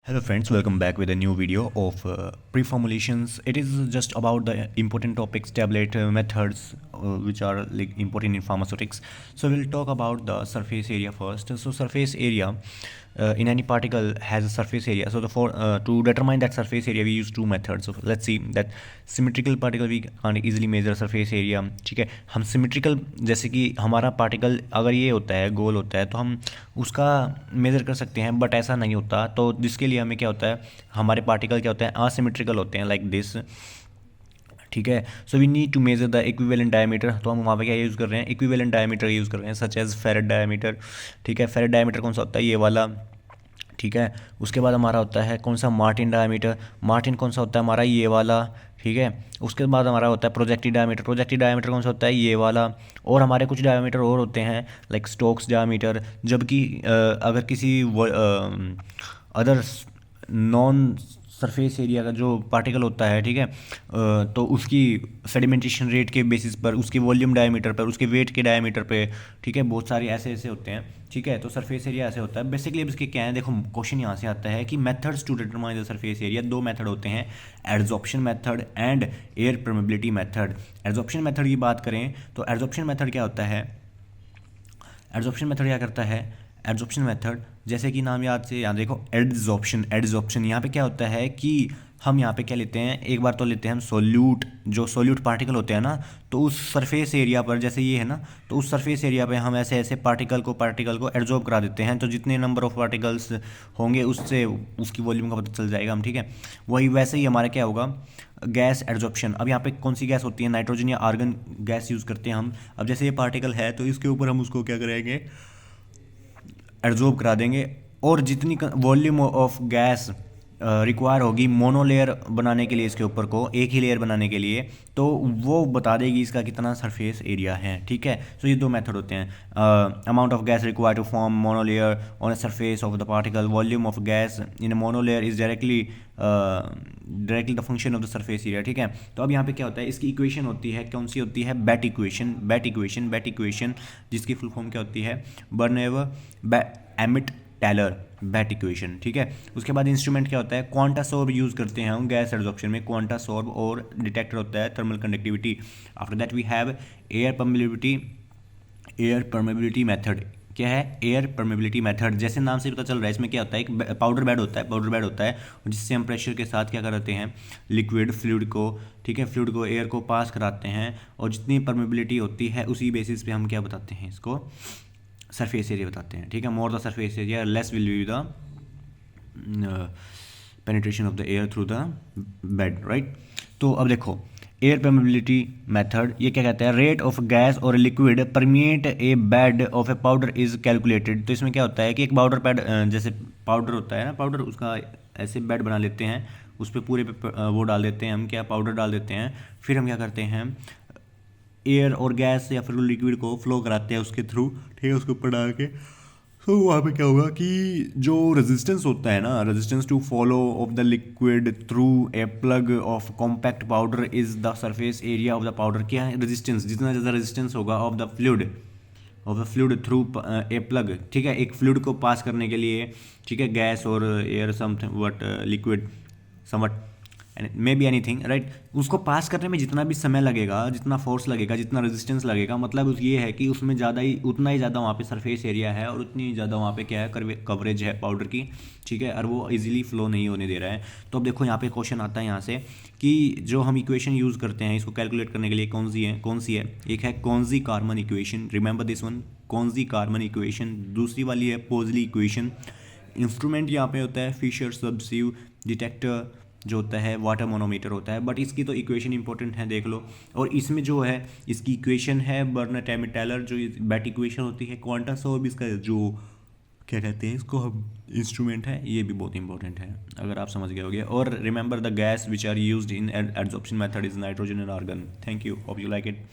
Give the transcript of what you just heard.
Hello friends, welcome back with a new video of pre-formulations. It is just about the important topics, tablet methods, which are like important in pharmaceutics. So we'll talk about the surface area first. So surface area in any particle has a surface area. So to determine that surface area, we use two methods. So let's see that symmetrical particle we can't easily measure surface area. ठीक है, हम symmetrical जैसे कि हमारा particle अगर ये होता है, गोल होता है, तो हम उसका मेज़र कर सकते हैं, बट ऐसा नहीं होता। तो जिसके लिए हमें क्या होता है, हमारे पार्टिकल क्या होते हैं, असिमेट्रिकल होते हैं, लाइक दिस। ठीक है, so we need to measure the equivalent diameter. तो हम वहाँ पे क्या यूज़ कर रहे हैं, इक्विवेलेंट डायमीटर यूज़ कर रहे हैं, सच एज फेरेट डायमीटर। ठीक है, फेरेट डायमीटर कौन सा होता है, ये वाला। ठीक है, उसके बाद हमारा होता है कौन सा, मार्टिन डायमीटर। मार्टिन कौन सा होता है हमारा, ये वाला। ठीक है, उसके बाद हमारा होता है प्रोजेक्टिव डायमीटर। प्रोजेक्टिव डायमीटर कौन सा होता है, ये वाला। और हमारे कुछ डायमीटर और होते हैं, लाइक स्टोक्स डायमीटर। जबकि अगर किसी अदर नॉन सरफेस एरिया का जो पार्टिकल होता है, ठीक है, तो उसकी सेडिमेंटेशन रेट के बेसिस पर, उसके वॉल्यूम डायमीटर पर, उसके वेट के डायमीटर पे, ठीक है, बहुत सारे ऐसे ऐसे होते हैं। ठीक है, तो सरफेस एरिया ऐसे होता है बेसिकली। अब इसके क्या है, देखो क्वेश्चन यहाँ से आता है कि methods to determine the surface area. दो मेथड होते हैं, adsorption method and air permeability method. Adsorption method की बात करें तो एडजॉर्प्शन मेथड क्या होता है, एडजॉर्प्शन मेथड क्या करता है, एडजॉर्प्शन मेथड जैसे कि नाम याद से याद देखो, एडजॉर्प्शन। एडजॉर्प्शन यहाँ पे क्या होता है कि हम यहाँ पे क्या लेते हैं, एक बार तो लेते हैं हम सोल्यूट, जो सोल्यूट पार्टिकल होते हैं ना, तो उस सरफेस एरिया पर, जैसे ये है ना, तो उस सरफेस एरिया पे हम ऐसे ऐसे पार्टिकल को एडजॉर्ब करा देते हैं। तो जितने नंबर ऑफ पार्टिकल्स होंगे उससे उसकी वॉल्यूम का पता चल जाएगा हम। ठीक है, वही वैसे ही हमारा क्या होगा, गैस एडजॉर्प्शन। अब यहाँ पे कौन सी गैस होती है, नाइट्रोजन या आर्गन गैस यूज़ करते हैं हम। अब जैसे ये पार्टिकल है तो इसके ऊपर हम उसको क्या करेंगे, एब्जॉर्ब करा देंगे। और जितनी वॉल्यूम ऑफ गैस रिक्वायर होगी मोनोलेयर बनाने के लिए, इसके ऊपर को एक ही लेयर बनाने के लिए, तो वो बता देगी इसका कितना सरफेस एरिया है। ठीक है, तो ये दो मेथड होते हैं, amount of gas require to form monolayer on a surface of the particle, volume of gas in monolayer is directly the function of the surface area. ठीक है, तो अब यहाँ पे क्या होता है, इसकी इक्वेशन होती है, कौन सी होती है, बेट इक्वेशन। बेट इक्वेशन जिसकी फुल फॉर्म क्या होती है, बर्नएवर एमिट टेलर बेट इक्वेशन। ठीक है, उसके बाद इंस्ट्रूमेंट क्या होता है, क्वांटासॉर्ब यूज़ करते हैं हम गैस एडजॉर्प्शन में, क्वांटासॉर्ब, और डिटेक्टर होता है thermal conductivity. After that we have air permeability method. क्या है, एयर परमेबिलिटी मेथड। जैसे नाम से पता चल रहा है, इसमें क्या होता है, एक पाउडर बेड होता है जिससे हम प्रेशर के साथ क्या कराते हैं, लिक्विड फ्लूइड को, ठीक है, फ्लूइड को, एयर को पास कराते हैं, और जितनी परमेबिलिटी होती है उसी बेसिस पे हम क्या बताते हैं, इसको सरफेस एरिया बताते हैं। ठीक है, more the surface area less will be the penetration of the air through the bed, right. तो अब देखो, एयर परमेबिलिटी मेथड ये क्या कहता है, रेट ऑफ गैस और liquid permeate A bed of A powder is calculated. तो इसमें क्या होता है कि एक पाउडर पैड, जैसे पाउडर होता है ना, पाउडर, उसका ऐसे बेड बना लेते हैं, उस पर पूरे पे वो डाल देते हैं हम, क्या, पाउडर डाल देते हैं। फिर हम क्या करते हैं, एयर और गैस या फिर लिक्विड को फ्लो कराते हैं उसके थ्रू, ठीक है, उसके ऊपर डाल के। तो वहाँ पे क्या होगा कि जो रेजिस्टेंस होता है ना, resistance to follow of the liquid through a plug of compact powder is the surface area of the powder. क्या है, रेजिस्टेंस, जितना ज़्यादा रेजिस्टेंस होगा of the fluid through a plug, ठीक है, एक फ्लूइड को पास करने के लिए, ठीक है, गैस और air something what liquid somewhat may be anything, right. उसको पास करने में जितना भी समय लगेगा, जितना फोर्स लगेगा, जितना रेजिस्टेंस लगेगा, मतलब ये है कि उसमें ज़्यादा ही, उतना ही ज़्यादा वहाँ पे सरफेस एरिया है, और उतनी ज़्यादा वहाँ पे क्या है, कवरेज है पाउडर की। ठीक है, और वो इजीली फ्लो नहीं होने दे रहा है। तो अब देखो यहाँ पे क्वेश्चन आता है यहाँ से कि जो हम इक्वेशन यूज़ करते हैं इसको कैलकुलेट करने के लिए, कौन सी है, एक है कॉन्जी Karman equation, remember this one, कॉन्जी Karman equation. दूसरी वाली है पोजली इक्वेशन। इंस्ट्रूमेंट यहाँ पे होता है फिशर सब्सिव, डिटेक्टर जो होता है वाटर मोनोमीटर होता है, बट इसकी तो इक्वेशन इंपॉर्टेंट है, देख लो। और इसमें जो है इसकी इक्वेशन है बर्नट एमिट टेलर, जो बेट इक्वेशन होती है, क्वांटासॉर्ब इसका जो क्या कहते हैं इसको हम, इंस्ट्रूमेंट है, ये भी बहुत इंपॉर्टेंट है, अगर आप समझ गए होगे। और remember the gas which are used in adsorption method is nitrogen and argon. Thank you, hope you like it.